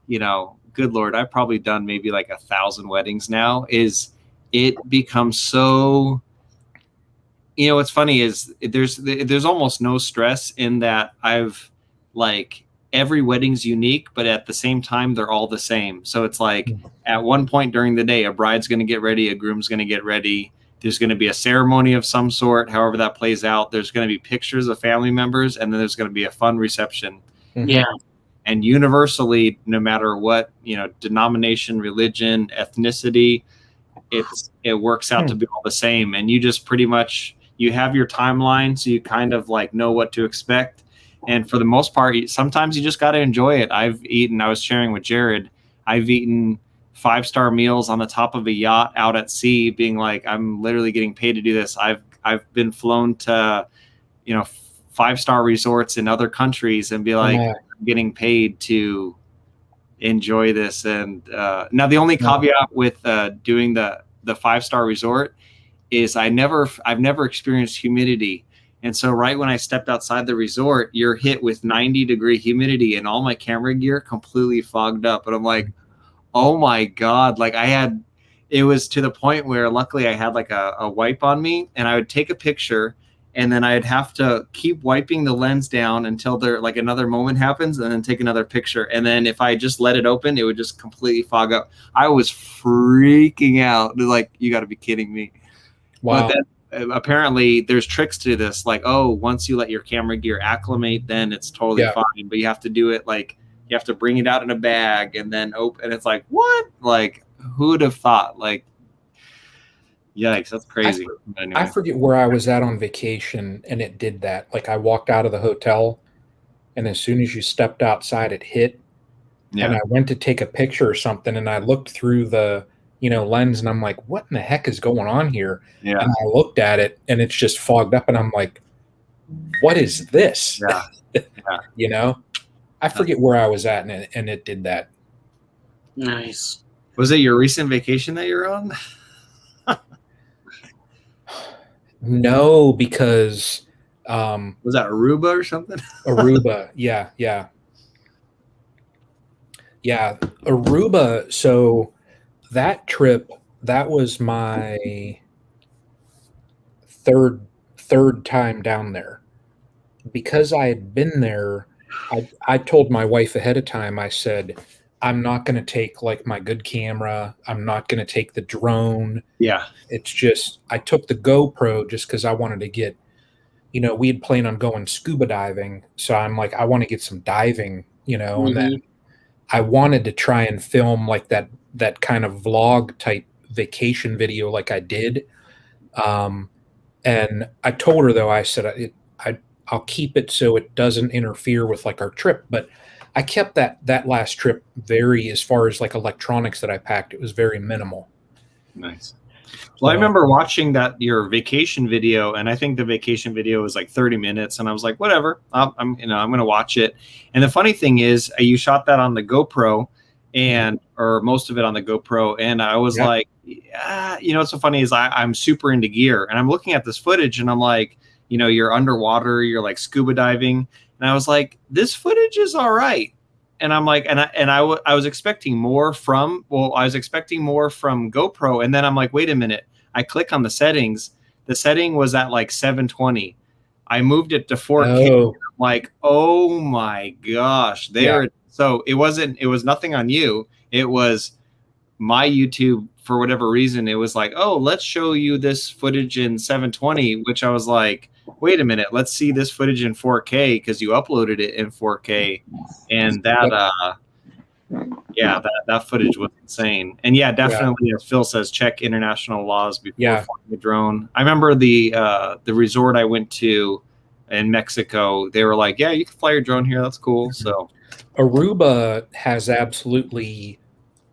good Lord, I've probably done maybe like 1,000 weddings now, is it becomes so, what's funny is there's almost no stress in that. I've like, every wedding's unique, but at the same time, they're all the same. So it's like at one point during the day, a bride's going to get ready, a groom's going to get ready. There's going to be a ceremony of some sort, however that plays out. There's going to be pictures of family members, and then there's going to be a fun reception. Yeah. And universally, no matter what, denomination, religion, ethnicity, it works out to be all the same. And you just pretty much, you have your timeline, so you kind of like know what to expect. And for the most part, sometimes you just got to enjoy it. I was sharing with Jared, I've eaten 5-star meals on the top of a yacht out at sea, being like, I'm literally getting paid to do this. I've been flown to, 5-star resorts in other countries and be like, I'm getting paid to enjoy this. And now the only caveat with doing the 5-star resort is I've never experienced humidity. And so right when I stepped outside the resort, you're hit with 90-degree humidity, and all my camera gear completely fogged up. And I'm like, oh my God. Like it was to the point where luckily I had like a wipe on me, and I would take a picture, and then I'd have to keep wiping the lens down until there like another moment happens, and then take another picture. And then if I just let it open, it would just completely fog up. I was freaking out. Like, you got to be kidding me. Wow. But then, apparently there's tricks to this, like, once you let your camera gear acclimate, then it's totally fine, but you have to do it like, you have to bring it out in a bag and then open, and it's like, what? Like, who'd have thought? Like, yikes, that's crazy. Anyway. I forget where I was at on vacation, and it did that. Like, I walked out of the hotel, and as soon as you stepped outside, it hit. And I went to take a picture or something, and I looked through the lens, and I'm like, what in the heck is going on here? Yeah. And I looked at it, and it's just fogged up, and I'm like, what is this? Yeah. I forget where I was at, and it did that. Nice. Was it your recent vacation that you're on? No, because was that Aruba or something? Aruba, yeah. Aruba. So that trip, that was my third time down there. Because I had been there, I told my wife ahead of time, I said, I'm not going to take like my good camera. I'm not going to take the drone. Yeah. It's just, I took the GoPro just because I wanted to get, we had planned on going scuba diving. So I'm like, I want to get some diving, and then I wanted to try and film like that kind of vlog type vacation video like I did. And And I told her, though, I said, I'll keep it so it doesn't interfere with like our trip. But I kept that last trip very, as far as like electronics that I packed, it was very minimal. Nice. Well, I remember watching your vacation video, and I think the vacation video was like 30 minutes, and I was like, whatever, I'm going to watch it. And the funny thing is, you shot that on the GoPro, or most of it on the GoPro, and I was like, yeah, what's so funny is I'm super into gear, and I'm looking at this footage, and I'm like, you're underwater, you're like scuba diving, and I was like, this footage is all right. And I'm like, I was expecting more from GoPro. And then I'm like, wait a minute. I click on the settings. The setting was at like 720. I moved it to 4K. Oh. I'm like, oh my gosh. So it was nothing on you. It was my YouTube, for whatever reason. It was like, oh, let's show you this footage in 720, which I was like, wait a minute, let's see this footage in 4K, because you uploaded it in 4K, and that footage was insane. And definitely, as Phil says, check international laws before flying a drone. I remember the resort I went to in Mexico, they were like, yeah, you can fly your drone here, that's cool. So Aruba has absolutely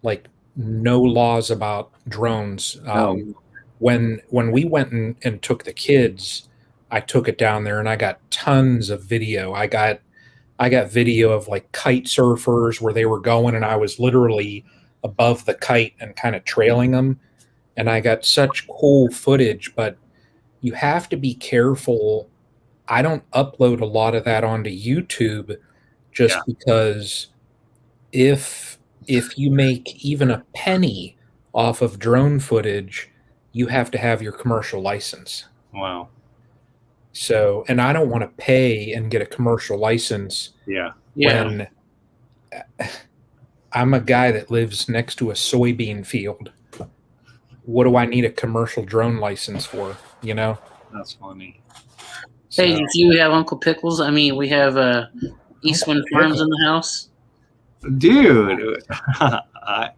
like no laws about drones. When we went and took the kids, I took it down there and I got tons of video. I got video of like kite surfers where they were going, and I was literally above the kite and kind of trailing them. And I got such cool footage, but you have to be careful. I don't upload a lot of that onto YouTube just because if you make even a penny off of drone footage, you have to have your commercial license. Wow. So, and I don't want to pay and get a commercial license when I'm a guy that lives next to a soybean field. What do I need a commercial drone license for? That's funny. Hey, do you have Uncle Pickles? I mean, we have Eastwind Farms in the house. Dude, I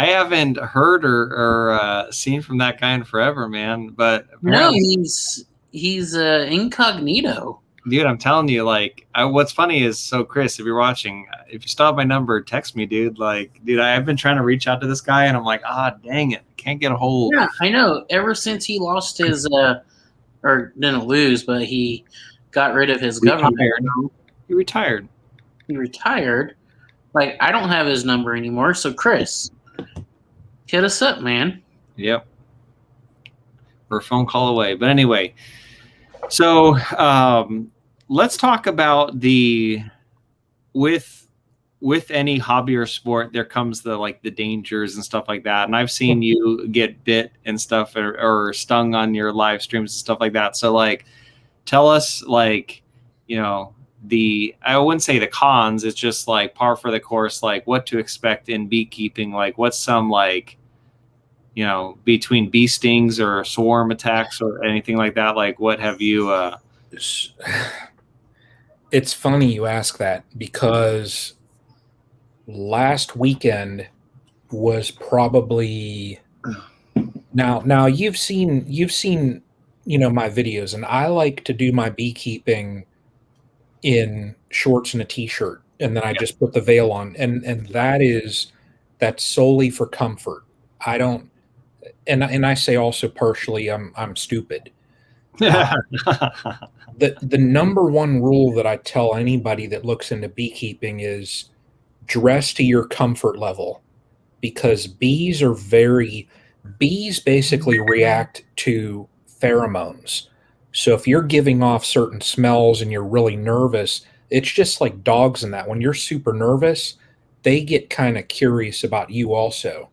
haven't heard or seen from that guy in forever, man. But no, he's incognito. Dude, I'm telling you, like, what's funny is, so Chris, if you're watching, if you still have my number, text me, dude. Like, dude, I've been trying to reach out to this guy, and I'm like, dang it, can't get a hold. Yeah, I know. Ever since he lost his, or didn't lose, but he got rid of his government. He retired. Like, I don't have his number anymore. So, Chris, hit us up, man. Yep. We're a phone call away. But anyway, so let's talk about with any hobby or sport, there comes the dangers and stuff like that. And I've seen you get bit and stuff or stung on your live streams and stuff like that. So like, tell us I wouldn't say the cons, it's just like par for the course, like what to expect in beekeeping, like what's some between bee stings or swarm attacks or anything like that, like what have you It's funny you ask that, because last weekend was probably now you've seen my videos, and I like to do my beekeeping in shorts and a t-shirt, and then I just put the veil on, and that's solely for comfort. I don't, and I say also partially I'm stupid. The number one rule that I tell anybody that looks into beekeeping is dress to your comfort level, because bees basically react to pheromones. So if you're giving off certain smells and you're really nervous, it's just like dogs in that. When you're super nervous, they get kind of curious about you also.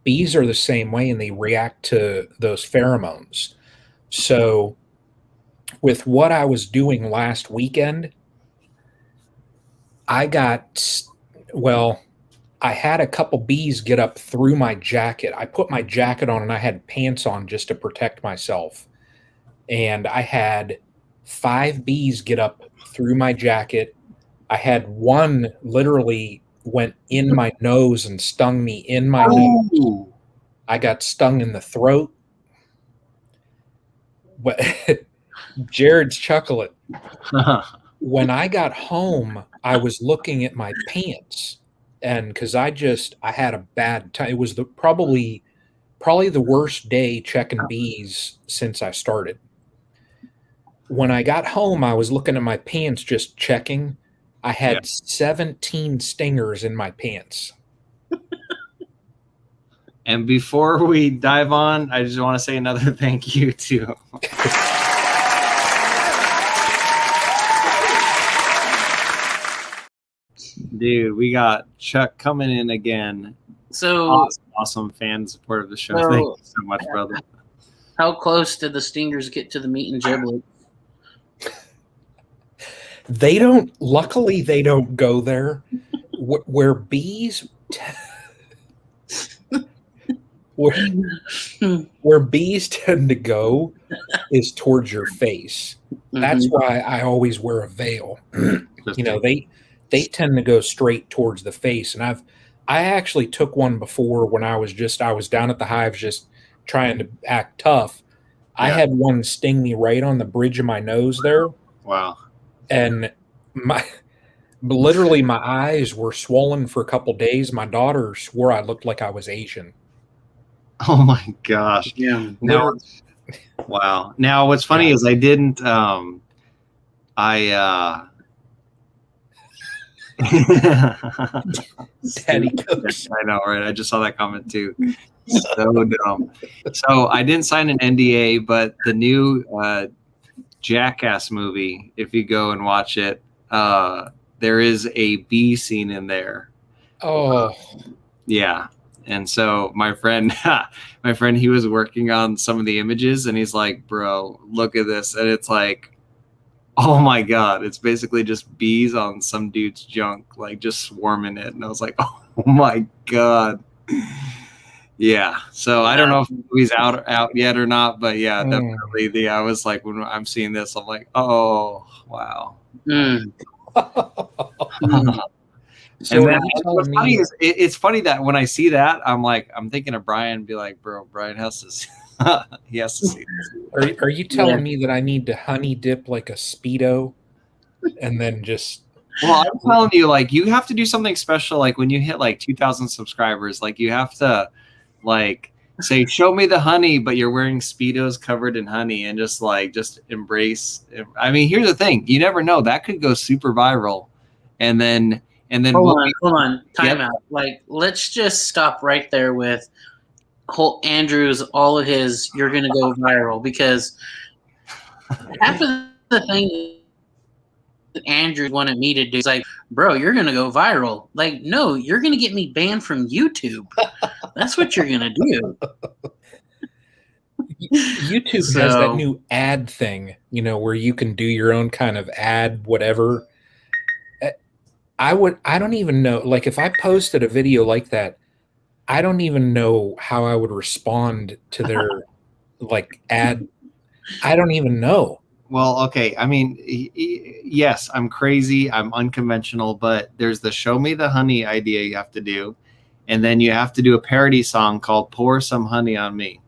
Bees are the same way, and they react to those pheromones. So with what I was doing last weekend, I had a couple bees get up through my jacket. I put my jacket on and I had pants on just to protect myself. And I had 5 bees get up through my jacket. I had one literally went in my nose and stung me in my nose. I got stung in the throat. But Jared's chuckling. When I got home, I was looking at my pants, and because I had a bad time. It was probably the worst day checking bees since I started. When I got home, I was looking at my pants, just checking. I had 17 stingers in my pants. And before we dive on, I just want to say another thank you to dude, we got Chuck coming in again. So awesome fan support of the show. Thank you so much, brother. How close did the stingers get to the meat and giblets? They don't. Luckily, they don't go there. Where bees, where bees tend to go, is towards your face. That's why I always wear a veil. You know, they tend to go straight towards the face. And I actually took one before when I was down at the hives just trying to act tough. I had one sting me right on the bridge of my nose there. Wow. And literally my eyes were swollen for a couple days. My daughter swore I looked like I was Asian. Oh my gosh. Yeah. Wow. Now what's funny is I didn't Daddy cooks. I know, right? I just saw that comment too. So dumb. So I didn't sign an NDA, but the new Jackass movie, if you go and watch it, there is a bee scene in there. Oh, yeah. And so my friend, he was working on some of the images, and he's like, "Bro, look at this," and it's like, oh my God, it's basically just bees on some dude's junk, like just swarming it. And I was like, oh my God. Yeah. So I don't know if the movie's out yet or not, but yeah, definitely. I was like, when I'm seeing this, I'm like, oh, wow. So and then what's funny is it's funny that when I see that, I'm thinking of Brian and be like, bro, Brian has to see. He has to see this. Are you telling me that I need to honey dip like a Speedo and then just... Well, I'm telling you, like, you have to do something special. Like when you hit like 2,000 subscribers, like you have to like say, show me the honey, but you're wearing Speedos covered in honey, and just embrace. I mean, here's the thing. You never know. That could go super viral. And then hold on. Time out. Like, let's just stop right there with Andrew's, all of his, you're going to go viral, because half of the thing that Andrew wanted me to do is like, bro, you're going to go viral. Like, no, you're going to get me banned from YouTube. That's what you're going to do. YouTube has that new ad thing, where you can do your own kind of ad, whatever. I don't even know, like if I posted a video like that, I don't even know how I would respond to their like ad. I don't even know. Well, okay. I mean, yes, I'm crazy. I'm unconventional, but there's the show me the honey idea you have to do. And then you have to do a parody song called Pour Some Honey on Me.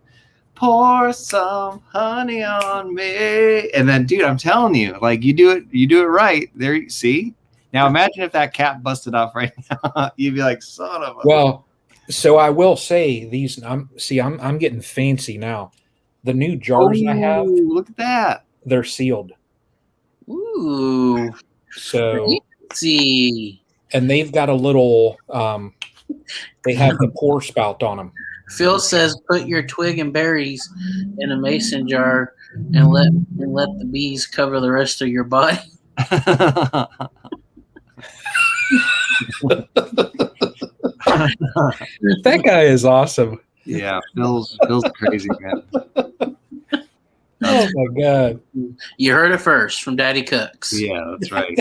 Pour some honey on me. And then, dude, I'm telling you, like you do it right. There, you see? Now imagine if that cat busted off right now. You'd be like, son of a... Well, so I will say these. I'm getting fancy now. The new jars I have. Look at that. They're sealed. Ooh. So fancy. And they've got a little. They have the pour spout on them. Phil says, put your twig and berries in a mason jar and let the bees cover the rest of your body. That guy is awesome. Yeah, Phil's crazy, man. Oh my God. You heard it first from Daddy Cooks. Yeah, that's right.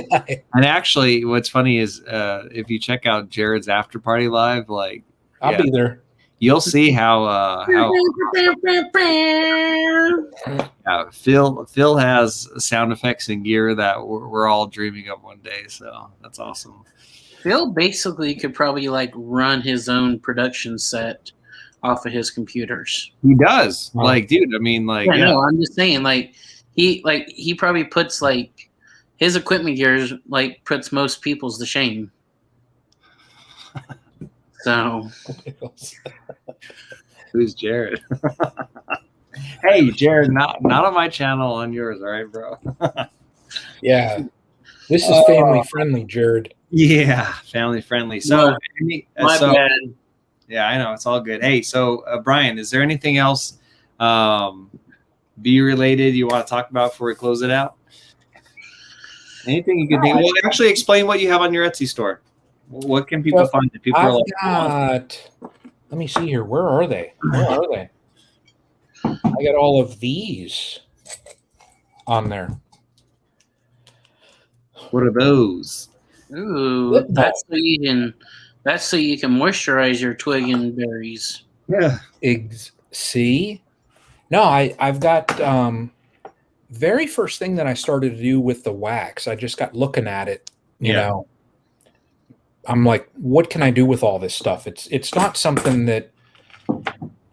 And actually, what's funny is if you check out Jared's after party live, like I'll be there. You'll see how Phil has sound effects and gear that we're all dreaming of one day. So that's awesome. Phil basically could probably like run his own production set off of his computers. He does. Wow. Like, dude, I mean, like, Yeah, no, I'm just saying, like he probably puts like his equipment gears like puts most people's to shame. So who's Jared? Hey, Jared, not on my channel, on yours, all right, bro? Yeah. This is family friendly, Jared. Yeah, family friendly. So, my bad. Yeah, I know, it's all good. Hey, so Brian, is there anything else bee related you want to talk about before we close it out? Anything you could think? Well, actually, explain what you have on your Etsy store. What can people find? That people are like, let me see here. Where are they? I got all of these on there. What are those? Ooh, that's so you can moisturize your twig and berries. Yeah. See? No, I've got very first thing that I started to do with the wax. I just got looking at it, you know. I'm like, what can I do with all this stuff? It's not something that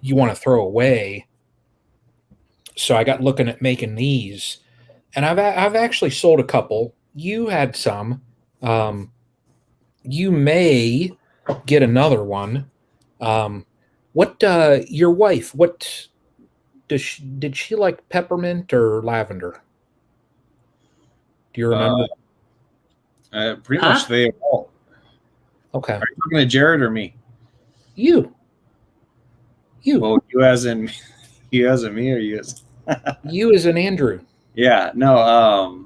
you want to throw away. So I got looking at making these, and I've actually sold a couple. You had some. You may get another one. What your wife? What did she like, peppermint or lavender? Do you remember? Pretty much they all. Okay. Are you talking to Jared or me? You. Well, you as in me, or you as you as in Andrew. Yeah. No.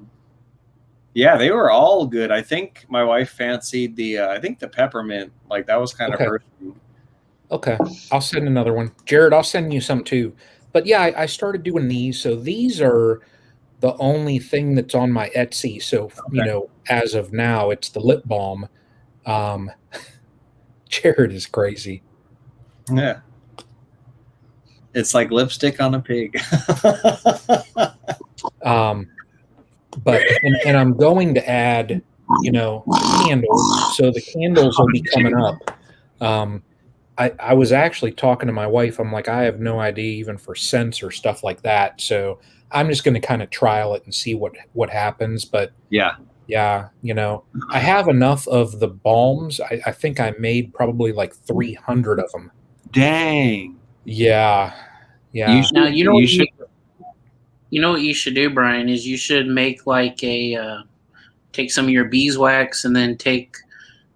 Yeah, they were all good. I think my wife fancied the. I think the peppermint. Like, that was kind of her thing. Okay, I'll send another one. Jared, I'll send you some too. But yeah, I started doing these. So these are the only thing that's on my Etsy. So, you know, as of now, it's the lip balm. Jared is crazy. Yeah. It's like lipstick on a pig. But and I'm going to add, you know, candles. So the candles will be coming up. I was actually talking to my wife. I'm like, I have no idea even for scents or stuff like that. So I'm just going to kind of trial it and see what happens. But yeah, you know, I have enough of the balms. I think I made probably like 300 of them. Dang. Yeah. You know what you should do, Brian, is you should make like take some of your beeswax and then take,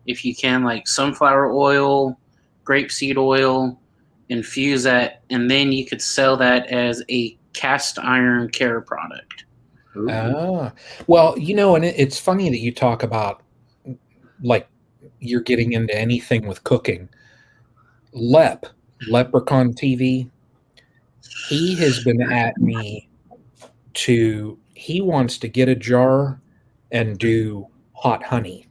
if you can, like sunflower oil, grapeseed oil, infuse that, and then you could sell that as a cast iron care product. Well, you know, and it's funny that you talk about like you're getting into anything with cooking. Leprechaun TV, he has been at me he wants to get a jar and do hot honey.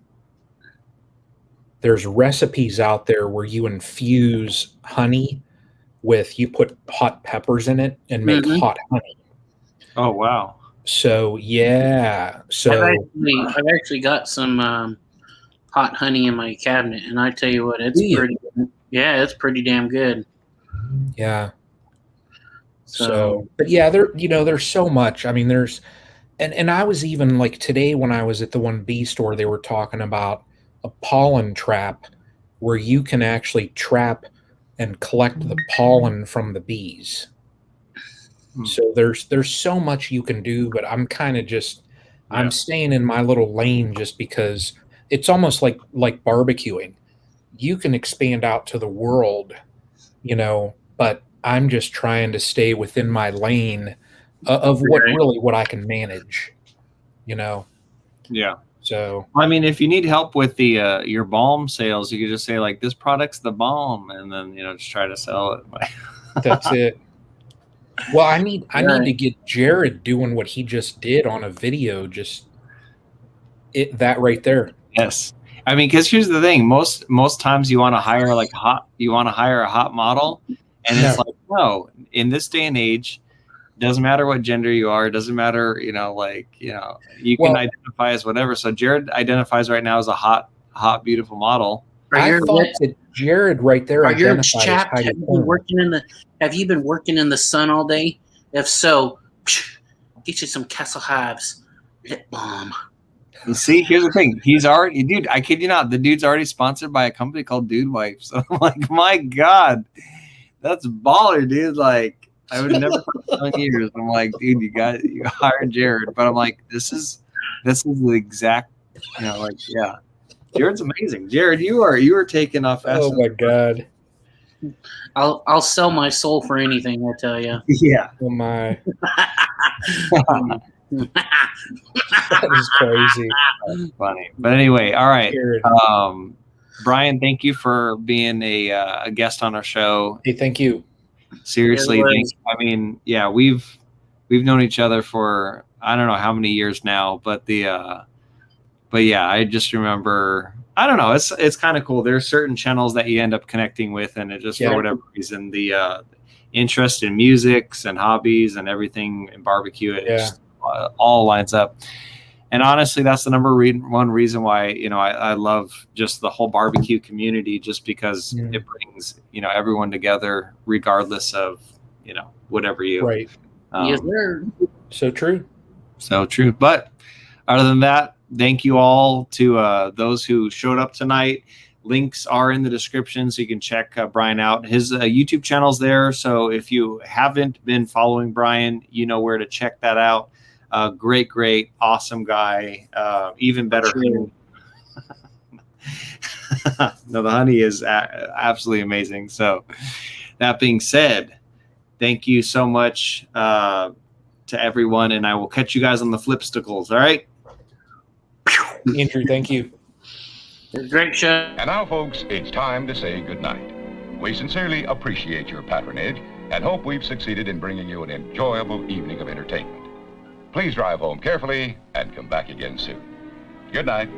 There's recipes out there where you infuse honey you put hot peppers in it and make hot honey. Oh, wow. So, yeah. So I've actually got some hot honey in my cabinet, and I tell you what, it's pretty damn good. Yeah. So, but yeah, there's so much. I mean, and I was even like today when I was at the one bee store, they were talking about a pollen trap where you can actually trap and collect the pollen from the bees. So there's so much you can do, but I'm kind of just I'm staying in my little lane just because it's almost like barbecuing. You can expand out to the world, you know, but I'm just trying to stay within my lane of what I can manage, you know? Yeah. So, I mean, if you need help with the your balm sales, you could just say like, this product's the balm, and then, you know, just try to sell it. That's it. Well, I need to get Jared doing what he just did on a video, that right there. Yes. I mean, because here's the thing: most times you want to hire a hot model, and it's like, no, in this day and age, doesn't matter what gender you are, doesn't matter, you know, like, you know, you can identify as whatever. So Jared identifies right now as a hot, beautiful model. I thought that Jared right there Are your identified as chapped? Heidi Have you been Klum. working in the sun all day? If so, get you some Castle Hives Lip Balm. See, here's the thing. He's already, dude, I kid you not, the dude's already sponsored by a company called Dude Wipes. So I'm like, my God, that's baller, dude. Like, I would never thought in years. I'm like, dude, you hired Jared. But I'm like, this is the exact, like, yeah. Jared's amazing. Jared, you are taking off fast. Oh my God. I'll sell my soul for anything, I tell you. Yeah. Oh my. That is crazy. That's funny. But anyway, all right. Jared. Brian, thank you for being a guest on our show. Hey, thank you. Seriously, I mean, yeah, we've known each other for I don't know how many years now, but yeah, I just remember. I don't know. It's kind of cool. There's certain channels that you end up connecting with, and it just for whatever reason, the interest in musics and hobbies and everything in barbecue, it just all lines up. And honestly, that's the number one reason why I love just the whole barbecue community, just because it brings everyone together, regardless of whatever you. Right. Yes, sir. So true. So true. But other than that, thank you all to those who showed up tonight. Links are in the description, so you can check Brian out. His YouTube channel's there. So if you haven't been following Brian, you know where to check that out. Great, awesome guy. Even better. Sure. No, the honey is absolutely amazing. So that being said, thank you so much to everyone, and I will catch you guys on the flipsticles. All right. Andrew, thank you. Great show. And now, folks, it's time to say goodnight. We sincerely appreciate your patronage and hope we've succeeded in bringing you an enjoyable evening of entertainment. Please drive home carefully and come back again soon. Good night.